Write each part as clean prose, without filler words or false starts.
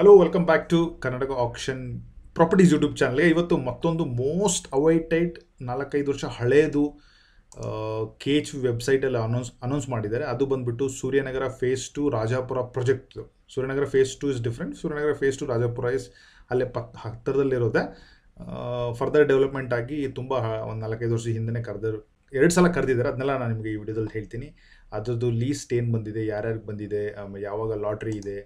Hello welcome back to Karnataka auction properties YouTube ಚಾನಲ್ಗೆ. ಇವತ್ತು ಮತ್ತೊಂದು ಮೋಸ್ಟ್ ಅವೈಟೆಡ್ 4-5 ವರ್ಷ ಹಳೇದು ಕೆ ಎಚ್ ವೆಬ್ಸೈಟಲ್ಲಿ ಅನೌನ್ಸ್ ಮಾಡಿದ್ದಾರೆ. ಅದು ಬಂದುಬಿಟ್ಟು Suryanagar phase 2 Rajapura project. Suryanagar phase 2 is different. Suryanagar phase 2 Rajapura is ಅಲ್ಲೇ ಹತ್ತಿರದಲ್ಲಿರೋದೆ. ಫರ್ದರ್ ಡೆವಲಪ್ಮೆಂಟ್ ಆಗಿ ತುಂಬ ಒಂದು 4-5 ವರ್ಷ ಹಿಂದೆ 2 ಸಲ ಕರೆದಿದ್ದಾರೆ. ಅದನ್ನೆಲ್ಲ ನಾನು ನಿಮಗೆ ಈ ವಿಡಿಯೋದಲ್ಲಿ ಹೇಳ್ತೀನಿ. ಅದರದ್ದು ಲೀಸ್ಟ್ ಏನು ಬಂದಿದೆ, ಯಾರ್ಯಾರಿಗೆ ಬಂದಿದೆ, ಯಾವಾಗ ಲಾಟ್ರಿ ಇದೆ,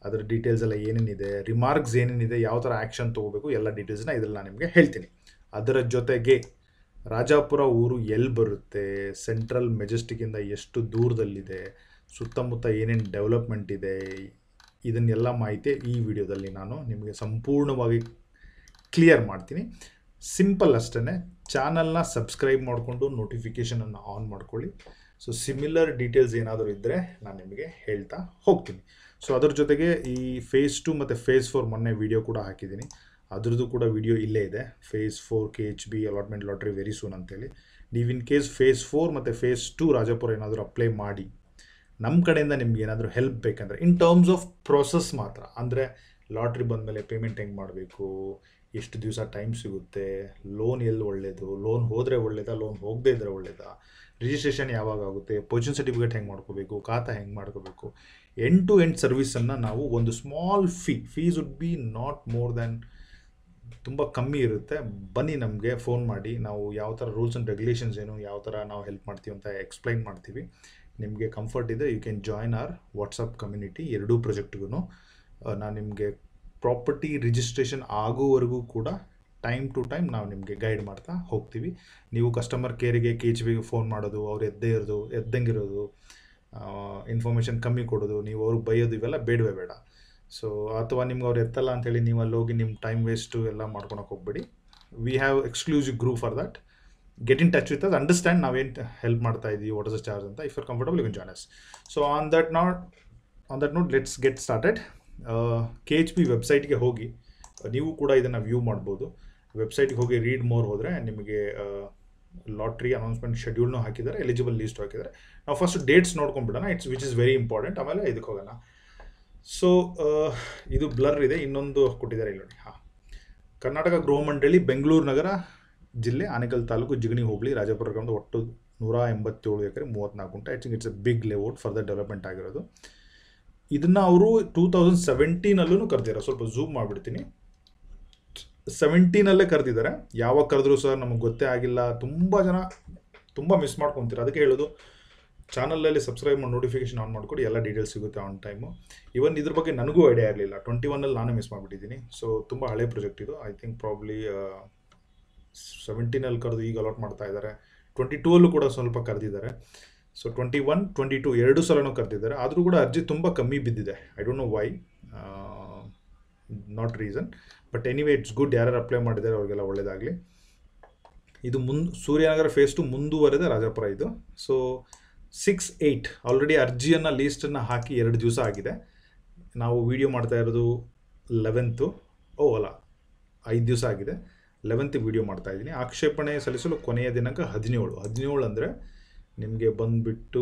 ಅದರ ಡೀಟೇಲ್ಸ್ ಎಲ್ಲ ಏನೇನಿದೆ, ರಿಮಾರ್ಕ್ಸ್ ಏನೇನಿದೆ, ಯಾವ ಥರ ಆ್ಯಕ್ಷನ್ ತೊಗೋಬೇಕು, ಎಲ್ಲ ಡೀಟೇಲ್ಸ್ನ ಇದರಲ್ಲಿ ನಾನು ನಿಮಗೆ ಹೇಳ್ತೀನಿ. ಅದರ ಜೊತೆಗೆ ರಾಜಾಪುರ ಊರು ಎಲ್ಲಿ ಬರುತ್ತೆ, ಸೆಂಟ್ರಲ್ ಮೆಜೆಸ್ಟಿಕ್ಕಿಂದ ಎಷ್ಟು ದೂರದಲ್ಲಿದೆ, ಸುತ್ತಮುತ್ತ ಏನೇನು ಡೆವಲಪ್ಮೆಂಟ್ ಇದೆ, ಇದನ್ನೆಲ್ಲ ಮಾಹಿತಿ ಈ ವಿಡಿಯೋದಲ್ಲಿ ನಾನು ನಿಮಗೆ ಸಂಪೂರ್ಣವಾಗಿ ಕ್ಲಿಯರ್ ಮಾಡ್ತೀನಿ. ಸಿಂಪಲ್ ಅಷ್ಟೇ. ಚಾನಲ್ನ ಸಬ್ಸ್ಕ್ರೈಬ್ ಮಾಡಿಕೊಂಡು ನೋಟಿಫಿಕೇಷನನ್ನು ಆನ್ ಮಾಡ್ಕೊಳ್ಳಿ. ಸೊ ಸಿಮಿಲರ್ ಡೀಟೇಲ್ಸ್ ಏನಾದರೂ ಇದ್ದರೆ ನಾನು ನಿಮಗೆ ಹೇಳ್ತಾ ಹೋಗ್ತೀನಿ. ಸೊ ಅದ್ರ ಜೊತೆಗೆ ಈ ಫೇಸ್ 2 ಮತ್ತು ಫೇಸ್ 4 ಮೊನ್ನೆ ವಿಡಿಯೋ ಕೂಡ ಹಾಕಿದ್ದೀನಿ. ಅದ್ರದ್ದು ಕೂಡ ವಿಡಿಯೋ ಇಲ್ಲೇ ಇದೆ. Phase 4 KHB allotment lottery very soon ಅಂತೇಳಿ. ನೀವು ಇನ್ ಕೇಸ್ ಫೇಸ್ 4 ಮತ್ತು ಫೇಸ್ 2 ರಾಜಾಪುರ ಏನಾದರೂ ಅಪ್ಲೈ ಮಾಡಿ ನಮ್ಮ ಕಡೆಯಿಂದ ನಿಮ್ಗೆ ಏನಾದರೂ ಹೆಲ್ಪ್ ಬೇಕಂದರೆ ಇನ್ ಟರ್ಮ್ಸ್ ಆಫ್ ಪ್ರೊಸೆಸ್ ಮಾತ್ರ, ಅಂದರೆ ಲಾಟ್ರಿ ಬಂದಮೇಲೆ ಪೇಮೆಂಟ್ ಹೆಂಗೆ ಮಾಡಬೇಕು, ಎಷ್ಟು ದಿವಸ ಟೈಮ್ ಸಿಗುತ್ತೆ, ಲೋನ್ ಎಲ್ಲಿ ಒಳ್ಳೆಯದು, ಲೋನ್ ಹೋದರೆ ಒಳ್ಳೆಯದಾ, ಲೋನ್ ಹೋಗದೇ ಇದ್ದರೆ ಒಳ್ಳೆಯದಾ, ರಿಜಿಸ್ಟ್ರೇಷನ್ ಯಾವಾಗ ಆಗುತ್ತೆ, ಪೊಸಿಷನ್ ಸರ್ಟಿಫಿಕೇಟ್ ಹೆಂಗೆ ಮಾಡ್ಕೋಬೇಕು, ಖಾತಾ ಹೆಂಗೆ ಮಾಡ್ಕೋಬೇಕು, ಎಂಡ್ ಟು ಎಂಡ್ ಸರ್ವಿಸನ್ನು ನಾವು ಒಂದು small fees would be not more than, ತುಂಬ ಕಮ್ಮಿ ಇರುತ್ತೆ. ಬನ್ನಿ, ನಮಗೆ ಫೋನ್ ಮಾಡಿ, ನಾವು ಯಾವ ಥರ ರೂಲ್ಸ್ ಆ್ಯಂಡ್ ರೆಗ್ಯುಲೇಷನ್ಸ್ ಏನು, ಯಾವ ಥರ ನಾವು ಹೆಲ್ಪ್ ಮಾಡ್ತೀವಿ ಅಂತ ಎಕ್ಸ್ಪ್ಲೈನ್ ಮಾಡ್ತೀವಿ. ನಿಮಗೆ ಕಂಫರ್ಟ್ ಇದೆ, you can join our WhatsApp community. ಎರಡೂ ಪ್ರಾಜೆಕ್ಟ್ಗೂ ನಾನು ನಿಮಗೆ ಪ್ರಾಪರ್ಟಿ ರಿಜಿಸ್ಟ್ರೇಷನ್ ಆಗೋವರೆಗೂ ಕೂಡ ಟೈಮ್ ಟು ಟೈಮ್ ನಾವು ನಿಮಗೆ ಗೈಡ್ ಮಾಡ್ತಾ ಹೋಗ್ತೀವಿ. ನೀವು ಕಸ್ಟಮರ್ ಕೇರಿಗೆ KHBಗೆ ಫೋನ್ ಮಾಡೋದು, ಅವ್ರು ಎದ್ದಂಗಿರೋದು, ಇನ್ಫಾರ್ಮೇಷನ್ ಕಮ್ಮಿ ಕೊಡೋದು, ನೀವು ಅವ್ರಿಗೆ ಬೈಯೋದು, ಇವೆಲ್ಲ ಬೇಡವೇ ಬೇಡ. ಸೊ ಅಥವಾ ನಿಮ್ಗೆ ಅವ್ರು ಎತ್ತಲ್ಲ ಅಂಥೇಳಿ ನೀವು ಅಲ್ಲಿ ಹೋಗಿ ನಿಮ್ಮ ಟೈಮ್ ವೇಸ್ಟು ಎಲ್ಲ ಮಾಡ್ಕೊಳಕ್ಕೆ ಹೋಗ್ಬೇಡಿ. We have exclusive group for that. Get in touch with us, understand ನಾವೇನು ಹೆಲ್ಪ್ ಮಾಡ್ತಾ ಇದ್ದೀವಿ, ವಾಟ್ ಇಸ್ ದ ಚಾರ್ಜ್ ಅಂತ. If you are comfortable you can join us. So on that note let's get started. KHB ವೆಬ್ಸೈಟ್ಗೆ ಹೋಗಿ ನೀವು ಕೂಡ ಇದನ್ನು view ಮಾಡ್ಬೋದು. ವೆಬ್ಸೈಟ್ಗೆ ಹೋಗಿ ರೀಡ್ ಮೋರ್ ಹೋದರೆ ನಿಮಗೆ ಲಾಟ್ರಿ ಅನೌನ್ಸ್ಮೆಂಟ್ ಶೆಡ್ಯೂಲ್ನೂ ಹಾಕಿದ್ದಾರೆ, ಎಲಿಜಿಬಲ್ ಲೀಸ್ಟ್ ಹಾಕಿದ್ದಾರೆ. ನಾವು ಫಸ್ಟ್ ಡೇಟ್ಸ್ ನೋಡ್ಕೊಂಡ್ಬಿಡೋಣ, ವಿಚ್ ಇಸ್ ವೆರಿ ಇಂಪಾರ್ಟೆಂಟ್. ಆಮೇಲೆ ಇದಕ್ಕೆ ಹೋಗೋಣ. ಸೊ ಇದು ಬ್ಲರ್ ಇದೆ, ಇನ್ನೊಂದು ಕೊಟ್ಟಿದ್ದಾರೆ ಇಲ್ಲಿ ನೋಡಿ. ಕರ್ನಾಟಕ ಗೃಹ ಮಂಡಳಿ, ಬೆಂಗಳೂರು ನಗರ ಜಿಲ್ಲೆ, ಆನೇಕಲ್ ತಾಲೂಕು, ಜಿಗಣಿ ಹೋಬಳಿ, ರಾಜಾಪುರ ಗ್ರಾಮದ ಒಟ್ಟು 187 ಎಕರೆ 34 ಗುಂಟೆ. I think it's a big layout, further development ಆಗಿರೋದು. ಇದನ್ನು ಅವರು 2017 ಕರೆದಿದ್ದಾರೆ. ಸ್ವಲ್ಪ ಝೂಮ್ ಮಾಡಿಬಿಡ್ತೀನಿ. 17 ಕರೆದಿದ್ದಾರೆ. ಯಾವಾಗ ಕರೆದ್ರು ಸರ್ ನಮಗೆ ಗೊತ್ತೇ ಆಗಿಲ್ಲ. ತುಂಬ ಜನ ತುಂಬ ಮಿಸ್ ಮಾಡ್ಕೊತೀರ. ಅದಕ್ಕೆ ಹೇಳೋದು, ಚಾನಲಲ್ಲಿ ಸಬ್ಸ್ಕ್ರೈಬ್ ಮಾಡಿ ನೋಟಿಫಿಕೇಶನ್ ಆನ್ ಮಾಡಿಕೊಡಿ, ಎಲ್ಲ ಡೀಟೇಲ್ಸ್ ಸಿಗುತ್ತೆ ಆನ್ ಟೈಮು. ಇವನ್ ಇದ್ರ ಬಗ್ಗೆ ನನಗೂ ಐಡಿಯಾ ಇರಲಿಲ್ಲ. 21 ನಾನೇ ಮಿಸ್ ಮಾಡಿಬಿಟ್ಟಿದ್ದೀನಿ. ಸೊ ತುಂಬ ಹಳೆ ಪ್ರಾಜೆಕ್ಟ್ ಇದು. ಐ ಥಿಂಕ್ ಪ್ರಾಬ್ಲಿ 17 ಕರೆದು ಈಗ ಅಲಾಟ್ ಮಾಡ್ತಾ ಇದ್ದಾರೆ. 22 ಕೂಡ ಸ್ವಲ್ಪ ಕರೆದಿದ್ದಾರೆ. ಸೊ 21, 22 2 ಸಲನೂ ಕರೆದಿದ್ದಾರೆ. ಆದರೂ ಕೂಡ ಅರ್ಜಿ ತುಂಬ ಕಮ್ಮಿ ಬಿದ್ದಿದೆ. I don't know why, not reason, but anyway it's good. ಯಾರ್ಯಾರು ಅಪ್ಲೈ ಮಾಡಿದ್ದಾರೆ ಅವ್ರಿಗೆಲ್ಲ ಒಳ್ಳೆಯದಾಗಲಿ. ಇದು ಸೂರ್ಯನಗರ ಫೇಸ್ 2 ಮುಂದುವರೆದ ರಾಜಾಪುರ ಇದು. ಸೊ 6-8 ಆಲ್ರೆಡಿ ಅರ್ಜಿಯನ್ನು ಲೀಸ್ಟನ್ನು ಹಾಕಿ 2 ದಿವಸ ಆಗಿದೆ. ನಾವು ವಿಡಿಯೋ ಮಾಡ್ತಾ ಇರೋದು 11th, 5 ದಿವಸ ಆಗಿದೆ. 11th ವಿಡಿಯೋ ಮಾಡ್ತಾ ಇದ್ದೀನಿ. ಆಕ್ಷೇಪಣೆ ಸಲ್ಲಿಸಲು ಕೊನೆಯ ದಿನಾಂಕ 17 ಅಂದರೆ ನಿಮಗೆ ಬಂದುಬಿಟ್ಟು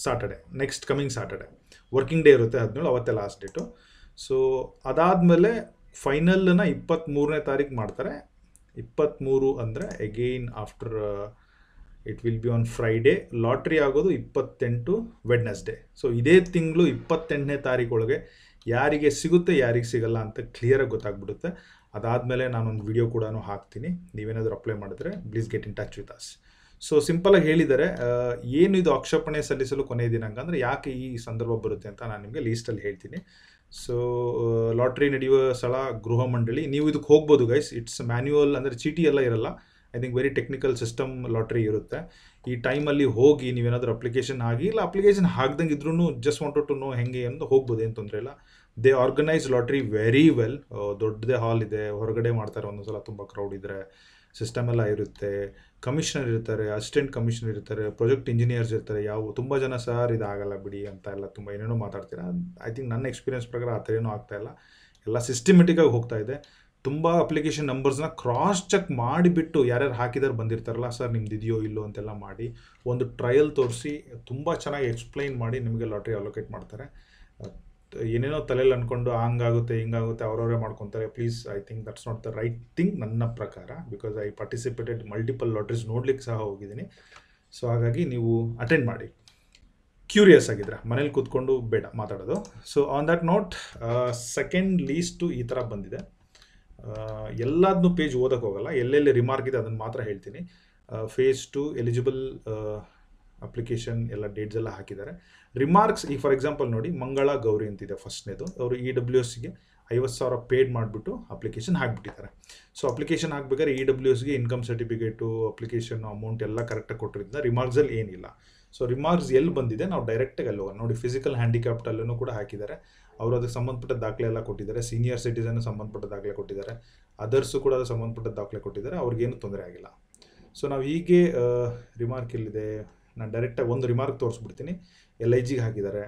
Saturday, next coming Saturday working day ಇರುತ್ತೆ. 17 ಅವತ್ತೇ ಲಾಸ್ಟ್ ಡೇಟು. ಸೊ ಅದಾದಮೇಲೆ ಫೈನಲನ್ನು 23ನೇ ತಾರೀಕು ಮಾಡ್ತಾರೆ. 23 ಅಂದರೆ again after it will be on Friday. Lottery ಆಗೋದು 28 ವೆಡ್ನೆಸ್ಡೇ. ಸೊ ಇದೇ ತಿಂಗಳು 28ನೇ ತಾರೀಕೊಳಗೆ ಯಾರಿಗೆ ಸಿಗುತ್ತೆ ಯಾರಿಗೆ ಸಿಗಲ್ಲ ಅಂತ ಕ್ಲಿಯರಾಗಿ ಗೊತ್ತಾಗ್ಬಿಡುತ್ತೆ. ಅದಾದಮೇಲೆ ನಾನೊಂದು ವಿಡಿಯೋ ಕೂಡ ಹಾಕ್ತೀನಿ. ನೀವೇನಾದರೂ ಅಪ್ಲೈ ಮಾಡಿದ್ರೆ please get in touch with us. So ಸಿಂಪಲಾಗಿ ಹೇಳಿದ್ದಾರೆ. ಏನು ಇದು ಆಕ್ಷೇಪಣೆ ಸಲ್ಲಿಸಲು ಕೊನೆಯ ದಿನಾಂಕ ಅಂದರೆ ಯಾಕೆ ಈ ಸಂದರ್ಭ ಬರುತ್ತೆ ಅಂತ ನಾನು ನಿಮಗೆ ಲೀಸ್ಟಲ್ಲಿ ಹೇಳ್ತೀನಿ. ಸೊ ಲಾಟ್ರಿ ನಡೆಯುವ ಸ್ಥಳ ಗೃಹ ಮಂಡಳಿ. ನೀವು ಇದಕ್ಕೆ ಹೋಗ್ಬೋದು ಗೈಸ್. ಇಟ್ಸ್ ಮ್ಯಾನ್ಯುವಲ್, ಅಂದರೆ ಚೀಟಿ ಎಲ್ಲ ಇರಲ್ಲ. I think very technical system lottery ಇರುತ್ತೆ. ಈ ಟೈಮಲ್ಲಿ ಹೋಗಿ ನೀವೇನಾದರೂ ಅಪ್ಲಿಕೇಶನ್ ಆಗಿ, ಇಲ್ಲ ಅಪ್ಲಿಕೇಶನ್ ಹಾಕ್ದಂಗೆ ಇದ್ರೂ ಜಸ್ಟ್ ವಾಂಟೆಡ್ ಟು ನೋ ಹೆಂಗೆ ಅಂತ ಹೋಗ್ಬೋದು, ಏನು ತೊಂದರೆ ಇಲ್ಲ. They organise lottery very well. ದೊಡ್ಡದೇ ಹಾಲ್ ಇದೆ, ಹೊರಗಡೆ ಮಾಡ್ತಾರೆ. ಒಂದೊಂದ್ಸಲ ತುಂಬ ಕ್ರೌಡ್ ಇದ್ದರೆ ಸಿಸ್ಟಮ್ ಎಲ್ಲ ಇರುತ್ತೆ. ಕಮಿಷನರ್ ಇರ್ತಾರೆ, ಅಸಿಸ್ಟೆಂಟ್ ಕಮಿಷನರ್ ಇರ್ತಾರೆ, ಪ್ರಾಜೆಕ್ಟ್ ಇಂಜಿನಿಯರ್ಸ್ ಇರ್ತಾರೆ. ತುಂಬ ಜನ ಸರ್ ಇದಾಗಲ್ಲ ಬಿಡಿ ಅಂತ ಎಲ್ಲ ತುಂಬ ಏನೇನೋ ಮಾತಾಡ್ತೀರಾ. ಐ ಥಿಂಕ್ ನನ್ನ ಎಕ್ಸ್ಪೀರಿಯನ್ಸ್ ಪ್ರಕಾರ ಆ ಥರ ಏನೂ ಆಗ್ತಾಯಿಲ್ಲ. ಎಲ್ಲ ಸಿಸ್ಟಮೆಟಿಕ್ಕಾಗಿ ಹೋಗ್ತಾ ಇದೆ. ತುಂಬ ಅಪ್ಲಿಕೇಶನ್ ನಂಬರ್ಸ್ನ ಕ್ರಾಸ್ ಚೆಕ್ ಮಾಡಿಬಿಟ್ಟು ಯಾರ್ಯಾರು ಹಾಕಿದಾರೆ ಬಂದಿರ್ತಾರಲ್ಲ, ಸರ್ ನಿಮ್ದು ಇದೆಯೋ ಇಲ್ಲೋ ಅಂತೆಲ್ಲ ಮಾಡಿ ಒಂದು ಟ್ರಯಲ್ ತೋರಿಸಿ ತುಂಬ ಚೆನ್ನಾಗಿ ಎಕ್ಸ್ಪ್ಲೈನ್ ಮಾಡಿ ನಿಮಗೆ ಲಾಟ್ರಿ ಅಲೋಕೇಟ್ ಮಾಡ್ತಾರೆ. ಏನೇನೋ ತಲೆಯಲ್ಲಿ ಅಂದ್ಕೊಂಡು ಹಂಗಾಗುತ್ತೆ ಹಿಂಗಾಗುತ್ತೆ ಅವರವರೇ ಮಾಡ್ಕೊತಾರೆ. Please, I think that's not the right thing ನನ್ನ ಪ್ರಕಾರ. ಬಿಕಾಸ್ ಐ ಪಾರ್ಟಿಸಿಪೇಟೆಡ್ ಮಲ್ಟಿಪಲ್ ಲಾಟ್ರೀಸ್ ನೋಡ್ಲಿಕ್ಕೆ ಸಹ ಹೋಗಿದ್ದೀನಿ. ಸೊ ಹಾಗಾಗಿ ನೀವು ಅಟೆಂಡ್ ಮಾಡಿ, ಕ್ಯೂರಿಯಸ್ ಆಗಿದ್ರೆ. ಮನೇಲಿ ಕೂತ್ಕೊಂಡು ಬೇಡ ಮಾತಾಡೋದು. So on that note, second list ಈ ಥರ ಬಂದಿದೆ. ಎಲ್ಲದನ್ನೂ ಪೇಜ್ ಓದಕ್ಕೆ ಹೋಗಲ್ಲ, ಎಲ್ಲೆಲ್ಲಿ ರಿಮಾರ್ಕ್ ಇದೆ ಅದನ್ನು ಮಾತ್ರ ಹೇಳ್ತೀನಿ. ಫೇಸ್ 2 ಎಲಿಜಿಬಲ್ ಅಪ್ಲಿಕೇಶನ್ ಎಲ್ಲ ಡೇಟ್ಸ್ ಎಲ್ಲ ಹಾಕಿದ್ದಾರೆ. ರಿಮಾರ್ಕ್ಸ್ ಈಗ ಫಾರ್ ಎಕ್ಸಾಂಪಲ್ ನೋಡಿ, ಮಂಗಳ ಗೌರಿ ಅಂತಿದೆ ಫಸ್ಟ್ನೇದು. ಅವರು EWSಗೆ 50,000 ಪೇಡ್ ಮಾಡಿಬಿಟ್ಟು ಅಪ್ಲಿಕೇಶನ್ ಹಾಕಿಬಿಟ್ಟಿದ್ದಾರೆ. ಸೊ ಅಪ್ಲಿಕೇಶನ್ ಹಾಕ್ಬೇಕಾದ್ರೆ EWSಗೆ ಇನ್ಕಮ್ ಸರ್ಟಿಫಿಕೇಟು, ಅಪ್ಲಿಕೇಶನ್ ಅಮೌಂಟ್ ಎಲ್ಲ ಕರೆಕ್ಟಾಗಿ ಕೊಟ್ಟಿರೋದ್ರಿಂದ ರಿಮಾರ್ಕ್ಸಲ್ಲಿ ಏನಿಲ್ಲ. ಸೊ ರಿಮಾರ್ಕ್ಸ್ ಎಲ್ಲಿ ಬಂದಿದೆ ನಾವು ಡೈರೆಕ್ಟಾಗಿ ಅಲ್ಲಿ ಹೋಗೋಣ. ನೋಡಿ, ಫಿಸಿಕಲ್ ಹ್ಯಾಂಡಿಕ್ಯಾಪ್ಟಲ್ಲೂ ಕೂಡ ಹಾಕಿದ್ದಾರೆ. ಅವರು ಅದಕ್ಕೆ ಸಂಬಂಧಪಟ್ಟ ದಾಖಲೆ ಎಲ್ಲ ಕೊಟ್ಟಿದ್ದಾರೆ. ಸೀನಿಯರ್ ಸಿಟಿಸನ್ ಸಂಬಂಧಪಟ್ಟ ದಾಖಲೆ ಕೊಟ್ಟಿದ್ದಾರೆ. ಅದರ್ಸು ಕೂಡ ಅದಕ್ಕೆ ಸಂಬಂಧಪಟ್ಟ ದಾಖಲೆ ಕೊಟ್ಟಿದ್ದಾರೆ. ಅವ್ರಿಗೇನು ತೊಂದರೆ ಆಗಿಲ್ಲ. ಸೊ ನಾವು ಹೀಗೆ ರಿಮಾರ್ಕ್ ಎಲ್ಲಿದೆ, ನಾನು ಡೈರೆಕ್ಟಾಗಿ ಒಂದು ರಿಮಾರ್ಕ್ ತೋರಿಸ್ಬಿಡ್ತೀನಿ. LIGಗೆ ಹಾಕಿದ್ದಾರೆ.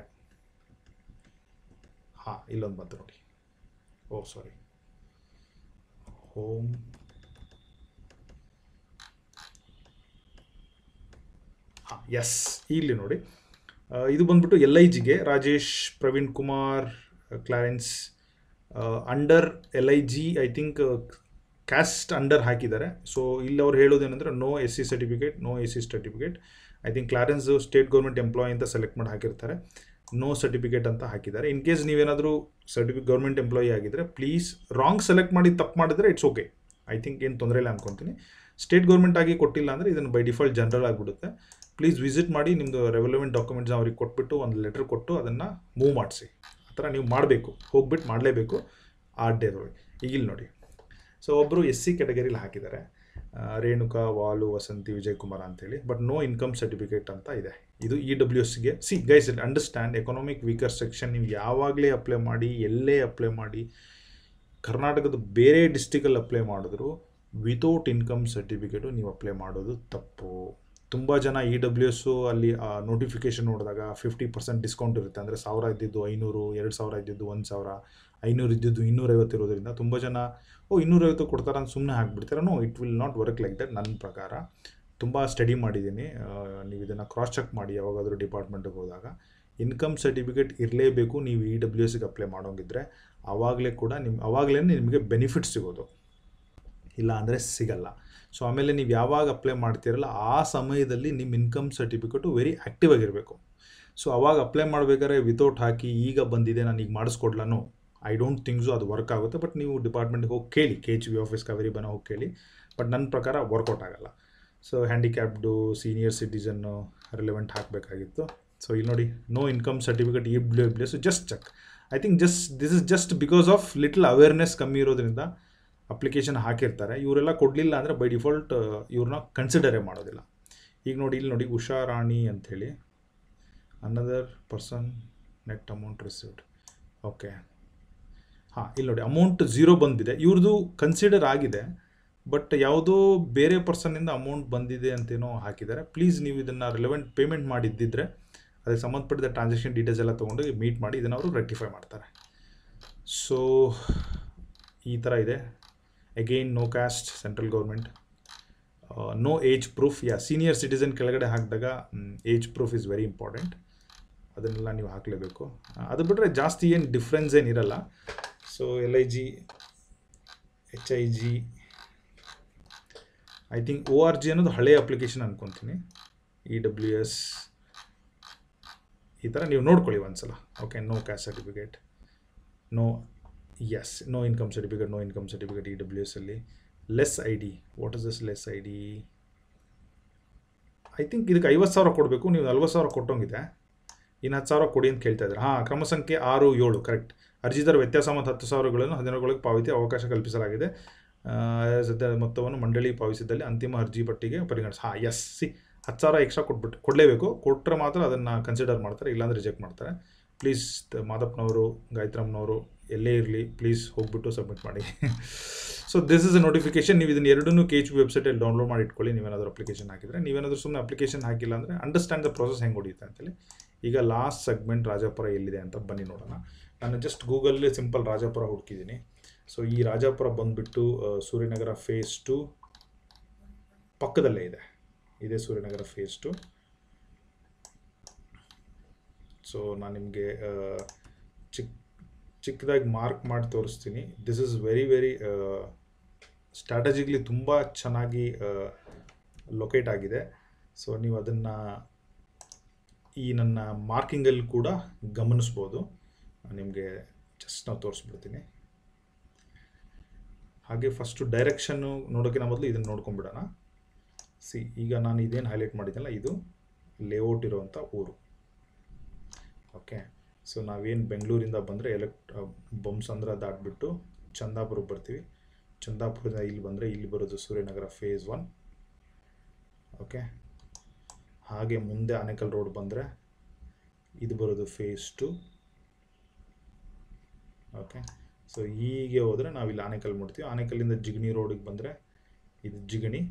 ಹಾಂ, ಇಲ್ಲೊಂದು ಬಂತು ನೋಡಿ. ಓ ಸಾರಿ, ಹೋಮ್. ಹಾಂ, ಎಸ್, ಇಲ್ಲಿ ನೋಡಿ. ಇದು ಬಂದ್ಬಿಟ್ಟು LIGಗೆ Rajesh, Praveen Kumar, Clarence under LIG I think caste under ಹಾಕಿದ್ದಾರೆ. ಸೊ ಇಲ್ಲಿ ಅವ್ರು ಹೇಳೋದೇನೆಂದರೆ no SC certificate, no SC certificate. I think Clarence state government employ ಅಂತ ಸೆಲೆಕ್ಟ್ ಮಾಡಿ ಹಾಕಿರ್ತಾರೆ. ನೋ ಸರ್ಟಿಫಿಕೇಟ್ ಅಂತ ಹಾಕಿದ್ದಾರೆ. ಇನ್ ಕೇಸ್ ನೀವೇನಾದರೂ ಗೌರ್ಮೆಂಟ್ ಎಂಪ್ಲಾಯಿ ಆಗಿದ್ದರೆ ಪ್ಲೀಸ್, ರಾಂಗ್ ಸೆಲೆಕ್ಟ್ ಮಾಡಿ ತಪ್ಪು ಮಾಡಿದರೆ ಇಟ್ಸ್ ಓಕೆ. ಐ ಥಿಂಕ್ ಏನು ತೊಂದರೆ ಇಲ್ಲ ಅಂದ್ಕೊತೀನಿ. ಸ್ಟೇಟ್ ಗೌರ್ಮೆಂಟ್ ಆಗಿ ಕೊಟ್ಟಿಲ್ಲ ಅಂದರೆ ಇದನ್ನು ಬೈ ಡಿಫಾಲ್ಟ್ ಜನರಲ್ ಆಗಿಬಿಡುತ್ತೆ. ಪ್ಲೀಸ್ ವಿಸಿಟ್ ಮಾಡಿ, ನಿಮ್ಮದು ರೆವೆಲೆವೆಂಟ್ ಡಾಕ್ಯುಮೆಂಟ್ಸ್ ಅವ್ರಿಗೆ ಕೊಟ್ಬಿಟ್ಟು ಒಂದು ಲೆಟರ್ ಕೊಟ್ಟು ಅದನ್ನು ಮೂವ್ ಮಾಡಿಸಿ. ಆ ಥರ ನೀವು ಮಾಡಬೇಕು, ಹೋಗ್ಬಿಟ್ಟು ಮಾಡಲೇಬೇಕು ಆ ಡೇದೊಳಗೆ. ಈಗ ಇಲ್ಲಿ ನೋಡಿ. ಸೊ ಒಬ್ಬರು SC ಕ್ಯಾಟಗರಿಲಿ ಹಾಕಿದ್ದಾರೆ, ರೇಣುಕಾ, ವಾಲು, ವಸಂತಿ, ವಿಜಯ್ ಕುಮಾರ್ ಅಂತೇಳಿ. ಬಟ್ ನೋ ಇನ್ಕಮ್ ಸರ್ಟಿಫಿಕೇಟ್ ಅಂತ ಇದೆ. ಇದು EWSಗೆ. See guys, understand, economic weaker section ನೀವು ಯಾವಾಗಲೇ ಅಪ್ಲೈ ಮಾಡಿ, ಎಲ್ಲೇ ಅಪ್ಲೈ ಮಾಡಿ, ಕರ್ನಾಟಕದ ಬೇರೆ ಡಿಸ್ಟಿಕಲ್ಲಿ ಅಪ್ಲೈ ಮಾಡಿದ್ರು ವಿತೌಟ್ ಇನ್ಕಮ್ ಸರ್ಟಿಫಿಕೇಟು ನೀವು ಅಪ್ಲೈ ಮಾಡೋದು ತಪ್ಪು. ತುಂಬ ಜನ EWS ಅಲ್ಲಿ ನೋಟಿಫಿಕೇಷನ್ ನೋಡಿದಾಗ 50% ಡಿಸ್ಕೌಂಟ್ ಇರುತ್ತೆ. ಅಂದರೆ 1000 ಇದ್ದಿದ್ದು 500, 2000 ಇದ್ದಿದ್ದು 1000, 500 ಇದ್ದಿದ್ದು 250 ಇರೋದ್ರಿಂದ ತುಂಬ ಜನ 250 ಕೊಡ್ತಾರೆ ಅಂತ ಸುಮ್ಮನೆ ಹಾಕ್ಬಿಡ್ತಾರೆ. No, it will not work like that. ನನ್ನ ಪ್ರಕಾರ ತುಂಬ ಸ್ಟಡಿ ಮಾಡಿದ್ದೀನಿ. ನೀವು ಇದನ್ನು ಕ್ರಾಸ್ ಚೆಕ್ ಮಾಡಿ ಯಾವಾಗಾದರೂ ಡಿಪಾರ್ಟ್ಮೆಂಟಿಗೆ ಹೋದಾಗ. ಇನ್ಕಮ್ ಸರ್ಟಿಫಿಕೇಟ್ ಇರಲೇಬೇಕು ನೀವು EWSಗೆ ಅಪ್ಲೈ ಮಾಡೋಂಗಿದ್ರೆ. ಆವಾಗಲೇ ನಿಮಗೆ ಬೆನಿಫಿಟ್ ಸಿಗೋದು, ಇಲ್ಲ ಅಂದರೆ ಸಿಗಲ್ಲ. ಸೊ ಆಮೇಲೆ ನೀವು ಯಾವಾಗ ಅಪ್ಲೈ ಮಾಡ್ತೀರಲ್ಲ ಆ ಸಮಯದಲ್ಲಿ ನಿಮ್ಮ ಇನ್ಕಮ್ ಸರ್ಟಿಫಿಕೇಟು ವೆರಿ ಆ್ಯಕ್ಟಿವ್ ಆಗಿರಬೇಕು. ಸೊ ಅವಾಗ ಅಪ್ಲೈ ಮಾಡಬೇಕಾದ್ರೆ ವಿತೌಟ್ ಹಾಕಿ ಈಗ ಬಂದಿದೆ ನಾನು ಈಗ ಮಾಡಿಸ್ಕೊಡ್ಲಾನು, ಐ ಡೋಂಟ್ ಥಿಂಕ್ ಸೊ ಅದು ವರ್ಕ್ ಆಗುತ್ತೆ. ಬಟ್ ನೀವು ಡಿಪಾರ್ಟ್ಮೆಂಟ್ಗೆ ಹೋಗಿ ಕೇಳಿ, KHB ಆಫೀಸ್ ಕಾವೇರಿ ಬನ ಹೋಗಿ ಕೇಳಿ. ಬಟ್ ನನ್ನ ಪ್ರಕಾರ ವರ್ಕೌಟ್ ಆಗಲ್ಲ. So handicapped, senior citizen relevant ಹಾಕಬೇಕಾಗಿತ್ತು. ಸೊ ಇಲ್ಲಿ ನೋಡಿ, no income certificate EWS. Just check. I think this is just because of little awareness ಕಮ್ಮಿ ಇರೋದ್ರಿಂದ ಅಪ್ಲಿಕೇಶನ್ ಹಾಕಿರ್ತಾರೆ. ಇವರೆಲ್ಲ ಕೊಡಲಿಲ್ಲ ಅಂದರೆ ಬೈ ಡಿಫಾಲ್ಟ್ ಇವ್ರನ್ನ ಕನ್ಸಿಡರೇ ಮಾಡೋದಿಲ್ಲ. ಈಗ ನೋಡಿ, ಇಲ್ಲಿ ನೋಡಿ, ಉಷಾ ರಾಣಿ ಅಂಥೇಳಿ, another person, net amount received. Okay, ಹಾಂ, ಇಲ್ಲಿ ನೋಡಿ ಅಮೌಂಟ್ 0 ಬಂದಿದೆ. ಇವ್ರದ್ದು ಕನ್ಸಿಡರ್ ಆಗಿದೆ, ಬಟ್ ಯಾವುದೋ ಬೇರೆ ಪರ್ಸನ್ನಿಂದ ಅಮೌಂಟ್ ಬಂದಿದೆ ಅಂತೇನೋ ಹಾಕಿದ್ದಾರೆ. ಪ್ಲೀಸ್ ನೀವು ಇದನ್ನು ರಿಲೆವೆಂಟ್ ಪೇಮೆಂಟ್ ಮಾಡಿದ್ದಿದ್ರೆ ಅದಕ್ಕೆ ಸಂಬಂಧಪಟ್ಟಿದ ಟ್ರಾನ್ಸಾಕ್ಷನ್ ಡೀಟೇಲ್ಸ್ ಎಲ್ಲ ತೊಗೊಂಡು ಮೀಟ್ ಮಾಡಿ ಇದನ್ನು ಅವರು ರೆಕ್ಟಿಫೈ ಮಾಡ್ತಾರೆ. ಸೊ ಈ ಥರ ಇದೆ. Again no caste, central government, no age proof. Senior citizen ಕೆಳಗಡೆ ಹಾಕಿದಾಗ age proof is very important. ಅದನ್ನೆಲ್ಲ ನೀವು ಹಾಕಲೇಬೇಕು. ಅದು ಬಿಟ್ಟರೆ ಜಾಸ್ತಿ ಏನು ಡಿಫ್ರೆನ್ಸ್ ಏನಿರಲ್ಲ. So LIG, HIG, I think ORG ಅನ್ನೋದು ಹಳೆಯ ಅಪ್ಲಿಕೇಶನ್ ಅಂದ್ಕೊತೀನಿ. EWS ಈ ಥರ ನೀವು ನೋಡ್ಕೊಳ್ಳಿ ಒಂದ್ಸಲ. Okay, no caste certificate, no no income certificate EWS ಅಲ್ಲಿ. Less ID, what is this less ID? I think ಇದಕ್ಕೆ 50,000 ಕೊಡಬೇಕು. ನೀವು 40,000 ಕೊಟ್ಟೋಂಗಿದೆ, ಇನ್ನು 10,000 ಕೊಡಿ ಅಂತ ಕೇಳ್ತಾ ಇದ್ದಾರೆ. ಹಾಂ, ಕ್ರಮ ಸಂಖ್ಯೆ 6, 7 ಕರೆಕ್ಟ್. ಅರ್ಜಿದಾರ ವ್ಯತ್ಯಾಸ ಮತ್ತು 10,000ಗಳನ್ನು 14ಗಳಿಗೆ ಪಾವತಿ ಅವಕಾಶ ಕಲ್ಪಿಸಲಾಗಿದೆ. ಸದ್ಯ ಮೊತ್ತವನ್ನು ಮಂಡಳಿ ಪಾವತಿಸಿದಲ್ಲಿ ಅಂತಿಮ ಅರ್ಜಿ ಪಟ್ಟಿಗೆ ಪರಿಗಣಿಸಿ. ಹಾಂ, ಎಸ್, 10,000 ಎಕ್ಸ್ಟ್ರಾ ಕೊಡಲೇಬೇಕು. ಕೊಟ್ಟರೆ ಮಾತ್ರ ಅದನ್ನು ಕನ್ಸಿಡರ್ ಮಾಡ್ತಾರೆ, ಇಲ್ಲಾಂದರೆ ರಿಜೆಕ್ಟ್ ಮಾಡ್ತಾರೆ. ಪ್ಲೀಸ್ ಮಾದಪ್ಪನವರು, ಗಾಯತ್ರಮ್ಮನವರು ಎಲ್ಲೇ ಇರಲಿ, ಪ್ಲೀಸ್ ಹೋಗ್ಬಿಟ್ಟು ಸಬ್ಮಿಟ್ ಮಾಡಿ. So this is a notification. ನೀವು ಇದನ್ನು ಎರಡನ್ನೂ KHB ವೆಬ್ಸೈಟಲ್ಲಿ ಡೌನ್ಲೋಡ್ ಮಾಡಿ ಇಟ್ಕೊಳ್ಳಿ. ನೀವೇನಾದರೂ ಅಪ್ಲಿಕೇಶನ್ ಹಾಕಿದರೆ. ನೀವೇನಾದರೂ ಸುಮ್ಮನೆ ಅಪ್ಲಿಕೇಶನ್ ಹಾಕಿಲ್ಲ ಅಂದರೆ ಅಂಡರ್ಸ್ಟ್ಯಾಂಡ್ ದ ಪ್ರೋಸೆಸ್ ಹೆಂಗೆ ಹೊಡಿಯುತ್ತೆ ಅಂತೇಳಿ. ಈಗ ಲಾಸ್ಟ್ ಸೆಗ್ಮೆಂಟ್ ರಾಜಾಪುರ ಎಲ್ಲಿದೆ ಅಂತ ಬನ್ನಿ ನೋಡೋಣ. ನಾನು ಜಸ್ಟ್ ಗೂಗಲಲ್ಲಿ ಸಿಂಪಲ್ ರಾಜಾಪುರ ಹುಡುಕಿದ್ದೀನಿ. ಸೊ ಈ ರಾಜಾಪುರ ಬಂದುಬಿಟ್ಟು ಸೂರ್ಯನಗರ ಫೇಸ್ 2 ಪಕ್ಕದಲ್ಲೇ ಇದೆ ಸೂರ್ಯನಗರ ಫೇಸ್ 2. ಸೊ ನಾನು ನಿಮಗೆ ಚಿಕ್ಕ ಚಿಕ್ಕದಾಗಿ ಮಾರ್ಕ್ ಮಾಡಿ ತೋರಿಸ್ತೀನಿ. ದಿಸ್ ಇಸ್ ವೆರಿ ಸ್ಟ್ರಾಟಜಿಕ್ಲಿ ತುಂಬ ಚೆನ್ನಾಗಿ ಲೊಕೇಟ್ ಆಗಿದೆ. ಸೊ ನೀವು ಅದನ್ನು ಈ ನನ್ನ ಮಾರ್ಕಿಂಗಲ್ಲಿ ಕೂಡ ಗಮನಿಸ್ಬೋದು. ನಿಮಗೆ ಜಸ್ಟ್ ನಾವು ತೋರಿಸ್ಬಿಡ್ತೀನಿ. ಹಾಗೆ ಫಸ್ಟು ಡೈರೆಕ್ಷನ್ನು ನೋಡೋಕ್ಕಿಂತ ಮೊದಲು ಇದನ್ನು ನೋಡ್ಕೊಂಬಿಡೋಣ. ಈಗ ನಾನು ಇದೇನು ಹೈಲೈಟ್ ಮಾಡಿದ್ದೆನಲ್ಲ, ಇದು ಲೇಔಟ್ ಇರೋವಂಥ ಊರು. ಓಕೆ, ಸೊ ನಾವೇನು ಬೆಂಗಳೂರಿಂದ ಬಂದರೆ ಬೊಮ್ಮಸಂದ್ರ ದಾಟ್ಬಿಟ್ಟು ಚಂದಾಪುರಕ್ಕೆ ಬರ್ತೀವಿ. ಚಂದಾಪುರದಿಂದ ಇಲ್ಲಿ ಬಂದರೆ ಇಲ್ಲಿ ಬರೋದು ಸೂರ್ಯನಗರ ಫೇಸ್ 1. ಓಕೆ, ಹಾಗೆ ಮುಂದೆ ಆನೇಕಲ್ ರೋಡ್ ಬಂದರೆ ಇದು ಬರೋದು ಫೇಸ್ 2. ಓಕೆ, ಸೊ ಹೀಗೆ ಹೋದರೆ ನಾವಿಲ್ಲಿ ಆನೇಕಲ್ ಮುಟ್ತೀವಿ. ಆನೇಕಲ್ಲಿಂದ ಜಿಗಣಿ ರೋಡಿಗೆ ಬಂದರೆ ಇದು ಜಿಗಣಿ,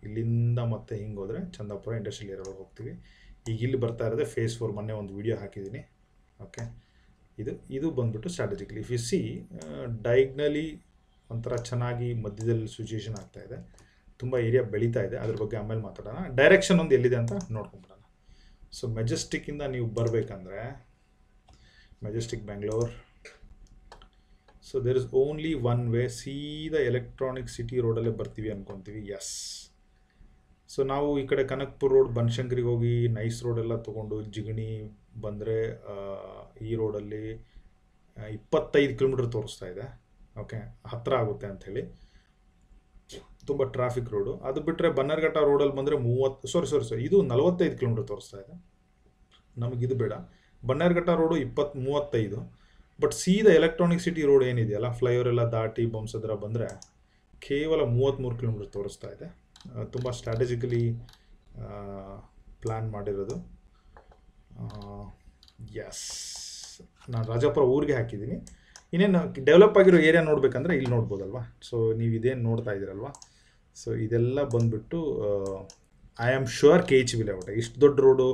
ಇಲ್ಲಿಂದ ಮತ್ತೆ ಹಿಂಗೆ ಹೋದರೆ ಚಂದಾಪುರ ಇಂಡಸ್ಟ್ರಿಯಲ್ ಏರಿಯಾಗೆ ಹೋಗ್ತೀವಿ. ಈಗ ಇಲ್ಲಿ ಬರ್ತಾ ಇರೋದೇ ಫೇಸ್ 4. ಮೊನ್ನೆ ಒಂದು ವಿಡಿಯೋ ಹಾಕಿದ್ದೀನಿ. ಓಕೆ, ಇದು ಬಂದ್ಬಿಟ್ಟು ಸ್ಟ್ರಾಟಜಿಕಲಿ ಇಫ್ ಯು ಸಿ ಡೈಗ್ನಲಿ ಒಂಥರ ಚೆನ್ನಾಗಿ ಮಧ್ಯದಲ್ಲಿ ಸಿಚುಯೇಷನ್ ಆಗ್ತಾಯಿದೆ. ತುಂಬ ಏರಿಯಾ ಬೆಳೀತಾ ಇದೆ. ಅದ್ರ ಬಗ್ಗೆ ಆಮೇಲೆ ಮಾತಾಡೋಣ. ಡೈರೆಕ್ಷನ್ ಒಂದು ಎಲ್ಲಿದೆ ಅಂತ ನೋಡ್ಕೊಂಬಿಡೋಣ. ಸೊ ಮೆಜೆಸ್ಟಿಕ್ಕಿಂದ ನೀವು ಬರಬೇಕಂದ್ರೆ Majestic Bangalore. So there is only one way. ಸೀದಾ ಎಲೆಕ್ಟ್ರಾನಿಕ್ ಸಿಟಿ ರೋಡಲ್ಲೇ ಬರ್ತೀವಿ ಅಂದ್ಕೊತೀವಿ. ಎಸ್, ಸೊ ನಾವು ಈ ಕಡೆ ಕನಕ್ಪುರ ರೋಡ್ ಬನಶಂಕರಿಗೆ ಹೋಗಿ ನೈಸ್ ರೋಡೆಲ್ಲ ತೊಗೊಂಡು ಜಿಗಣಿ ಬಂದರೆ ಈ ರೋಡಲ್ಲಿ 25 ಕಿಲೋಮೀಟ್ರ್ ತೋರಿಸ್ತಾ ಇದೆ. ಓಕೆ, ಹತ್ತಿರ ಆಗುತ್ತೆ ಅಂಥೇಳಿ. ತುಂಬ ಟ್ರಾಫಿಕ್ ರೋಡು. ಅದು ಬಿಟ್ಟರೆ ಬನ್ನರ್ಘಟ್ಟ ರೋಡಲ್ಲಿ ಬಂದರೆ 30 ಇದು 45 ಕಿಲೋಮೀಟ್ರ್ ತೋರಿಸ್ತಾ ಇದೆ. ನಮಗಿದು ಬೇಡ. ಬನ್ನರ್ಘಟ್ಟ ರೋಡು 35. ಬಟ್ ಸೀದಾ ಎಲೆಕ್ಟ್ರಾನಿಕ್ ಸಿಟಿ ರೋಡ್ ಏನಿದೆಯಲ್ಲ, ಫ್ಲೈಓವರ್ ಎಲ್ಲ ದಾಟಿ ಬೊಮ್ಮಸಂದ್ರ ಬಂದರೆ ಕೇವಲ 33 ಕಿಲೋಮೀಟ್ರ್ ತೋರಿಸ್ತಾ ಇದೆ. ತುಂಬ ಸ್ಟ್ರಾಟಜಿಕಲಿ ಪ್ಲ್ಯಾನ್ ಮಾಡಿರೋದು. ಎಸ್, ನಾನು ರಾಜಾಪುರ ಊರಿಗೆ ಹಾಕಿದ್ದೀನಿ. ಇನ್ನೇನು ಡೆವಲಪ್ ಆಗಿರೋ ಏರಿಯಾ ನೋಡಬೇಕಂದ್ರೆ ಇಲ್ಲಿ ನೋಡ್ಬೋದಲ್ವ. ಸೊ ನೀವು ಇದೇನು ನೋಡ್ತಾ ಇದ್ದೀರಲ್ವ, ಸೊ ಇದೆಲ್ಲ ಬಂದುಬಿಟ್ಟು I am sure KHB layout. ಇಷ್ಟು ದೊಡ್ಡ ರೋಡು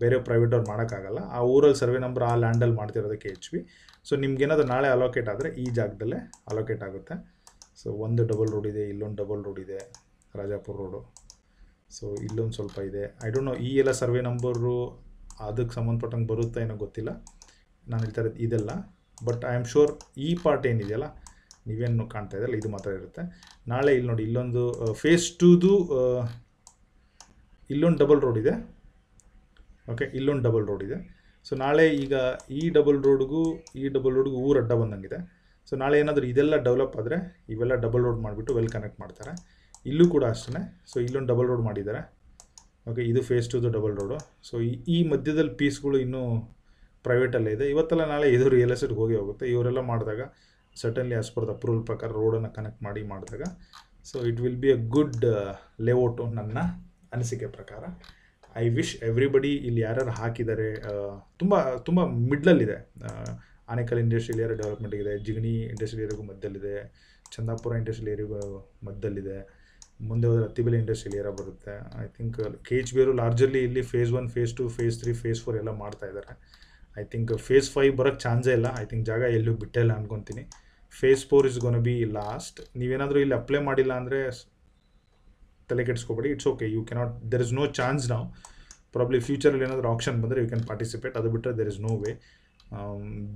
ಬೇರೆ ಪ್ರೈವೇಟವ್ರು ಮಾಡೋಕ್ಕಾಗಲ್ಲ. ಆ ಊರಲ್ಲಿ ಸರ್ವೆ ನಂಬರ್ ಆ ಲ್ಯಾಂಡಲ್ಲಿ ಮಾಡ್ತಿರೋದು KHB. ಸೊ ನಿಮ್ಗೇನಾದರೂ ನಾಳೆ ಅಲೋಕೇಟ್ ಆದರೆ ಈ ಜಾಗದಲ್ಲೇ ಅಲೋಕೇಟ್ ಆಗುತ್ತೆ. ಸೊ ಒಂದು ಡಬಲ್ ರೋಡ್ ಇದೆ, ಇಲ್ಲೊಂದು ಡಬಲ್ ರೋಡ್ ಇದೆ, ರಾಜಾಪುರ ರೋಡು. ಸೊ ಇಲ್ಲೊಂದು ಸ್ವಲ್ಪ ಇದೆ. ಐ ಡೋಂಟ್ ನೋ ಈ ಎಲ್ಲ ಸರ್ವೆ ನಂಬರು ಅದಕ್ಕೆ ಸಂಬಂಧಪಟ್ಟಂಗೆ ಬರುತ್ತಾ ಏನೋ ಗೊತ್ತಿಲ್ಲ. ನಾನು ಹೇಳ್ತಾ ಇರೋದು ಇದೆಲ್ಲ. ಬಟ್ ಐ ಆಮ್ ಶ್ಯೂರ್ ಈ ಪಾರ್ಟ್ ಏನಿದೆಯಲ್ಲ, ನೀವೇನು ಕಾಣ್ತಾ ಇದ್ದಲ್ಲ, ಇದು ಮಾತ್ರ ಇರುತ್ತೆ. ನಾಳೆ ಇಲ್ಲಿ ನೋಡಿ, ಇಲ್ಲೊಂದು ಫೇಸ್ 2ದು ಇಲ್ಲೊಂದು ಡಬಲ್ ರೋಡ್ ಇದೆ. ಓಕೆ, ಇಲ್ಲೊಂದು ಡಬಲ್ ರೋಡ್ ಇದೆ. ಸೊ ನಾಳೆ ಈಗ ಈ ಡಬಲ್ ರೋಡ್ಗೂ ಊರು ಅಡ್ಡ ಬಂದಂಗಿದೆ. ಸೊ ನಾಳೆ ಏನಾದರೂ ಇದೆಲ್ಲ ಡೆವಲಪ್ ಆದರೆ ಇವೆಲ್ಲ ಡಬಲ್ ರೋಡ್ ಮಾಡಿಬಿಟ್ಟು ವೆಲ್ ಕನೆಕ್ಟ್ ಮಾಡ್ತಾರೆ. ಇಲ್ಲೂ ಕೂಡ ಅಷ್ಟೇ. ಸೊ ಇಲ್ಲೊಂದು ಡಬಲ್ ರೋಡ್ ಮಾಡಿದ್ದಾರೆ. ಓಕೆ, ಇದು ಫೇಸ್ 2ದು ಡಬಲ್ ರೋಡು. ಸೊ ಈ ಮಧ್ಯದಲ್ಲಿ ಪೀಸ್ಗಳು ಇನ್ನೂ ಪ್ರೈವೇಟಲ್ಲೇ ಇದೆ. ಇವತ್ತೆಲ್ಲ ನಾಳೆ ಇದು ರಿಯಲ್ ಎಸ್ಟೇಟ್ಗೆ ಹೋಗುತ್ತೆ. ಇವರೆಲ್ಲ ಮಾಡಿದಾಗ certainly as per the approval ಪ್ರಕಾರ ರೋಡನ್ನು ಕನೆಕ್ಟ್ ಮಾಡಿದಾಗ so it will be A good layout ನನ್ನ ಅನಿಸಿಕೆ ಪ್ರಕಾರ. ಐ ವಿಶ್ ಎವ್ರಿಬಡಿ ಇಲ್ಲಿ ಯಾರ್ಯಾರು ಹಾಕಿದ್ದಾರೆ. ತುಂಬ ಮಿಡ್ಲಲ್ಲಿದೆ. ಆನೇಕಲ್ ಇಂಡಸ್ಟ್ರಿಯಲ್ ಏರಿಯಾ ಡೆವಲಪ್ಮೆಂಟಿಗಿದೆ, ಜಿಗಣಿ ಇಂಡಸ್ಟ್ರಿಯಲ್ ಏರಿಯಾಗೂ ಮಧ್ಯದಲ್ಲಿದೆ, ಚಂದಾಪುರ ಇಂಡಸ್ಟ್ರಿಯಲ್ ಏರಿಯಾಗೂ ಮಧ್ಯದಲ್ಲಿದೆ. ಮುಂದೆ ಹೋದರೆ ಅತ್ತಿಬೆಲೆ ಇಂಡಸ್ಟ್ರಿಯಲ್ ಏರಿಯಾ ಬರುತ್ತೆ. ಐ ಥಿಂಕ್ KHB ಅವರು ಲಾರ್ಜರ್ಲಿ ಇಲ್ಲಿ ಫೇಸ್ 1, ಫೇಸ್ 2, ಫೇಸ್ 3, ಫೇಸ್ 4 ಎಲ್ಲ ಮಾಡ್ತಾ ಇದ್ದಾರೆ. ಐ ಥಿಂಕ್ ಫೇಸ್ 5 ಬರೋಕ್ಕೆ ಚಾನ್ಸೇ ಇಲ್ಲ. ಐ ಥಿಂಕ್ ಜಾಗ ಎಲ್ಲೂ ಬಿಟ್ಟಿಲ್ಲ ಅನ್ಕೊತೀನಿ. Phase 4 is gone be last. ನೀವೇನಾದರೂ ಇಲ್ಲಿ ಅಪ್ಲೈ ಮಾಡಿಲ್ಲ ಅಂದರೆ ತಲೆ ಕೆಡಿಸ್ಕೋಬೇಡಿ. It's okay, you cannot, there is no chance ನಾವು. ಪ್ರಾಬ್ಲಿ ಫ್ಯೂಚರಲ್ಲಿ ಏನಾದರೂ ಆಪ್ಷನ್ ಬಂದರೆ ಯು ಕ್ಯಾನ್ ಪಾರ್ಟಿಸಿಪೇಟ್. ಅದು ಬಿಟ್ಟರೆ ದೆರ್ ಇಸ್ ನೋ ವೇ.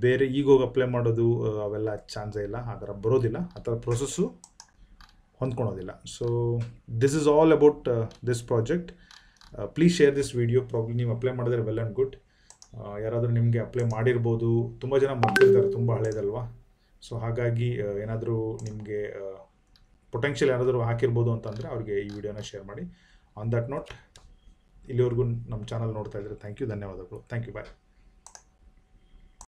ಬೇರೆ ಈಗ ಹೋಗಿ ಅಪ್ಲೈ ಮಾಡೋದು ಅವೆಲ್ಲ ಚಾನ್ಸೇ ಇಲ್ಲ. ಆ ಥರ ಬರೋದಿಲ್ಲ, ಆ ಥರ ಪ್ರೊಸೆಸ್ಸು ಹೊಂದ್ಕೊಳೋದಿಲ್ಲ. So this is all about this project. Please share this video. Probably ನೀವು ಅಪ್ಲೈ ಮಾಡಿದ್ರೆ ವೆಲ್ ಆ್ಯಂಡ್ ಗುಡ್. ಯಾರಾದರೂ ನಿಮಗೆ ಅಪ್ಲೈ ಮಾಡಿರ್ಬೋದು. ತುಂಬ ಜನ ಮಾಡ್ತಿರ್ತಾರೆ, ತುಂಬ ಹಳೇದಲ್ವಾ. ಸೊ ಹಾಗಾಗಿ ಏನಾದರೂ ನಿಮಗೆ ಪೊಟೆನ್ಷಿಯಲ್ ಯಾರಾದರೂ ಹಾಕಿರ್ಬೋದು ಅಂತಂದರೆ ಅವ್ರಿಗೆ ಈ ವಿಡಿಯೋನ ಶೇರ್ ಮಾಡಿ. ಆನ್ ದಟ್ ನೋಟ್, ಇಲ್ಲಿವರೆಗೂ ನಮ್ಮ ಚಾನಲ್ ನೋಡ್ತಾ ಇದ್ದರೆ ಥ್ಯಾಂಕ್ ಯು, ಧನ್ಯವಾದಗಳು. Thank you, bye.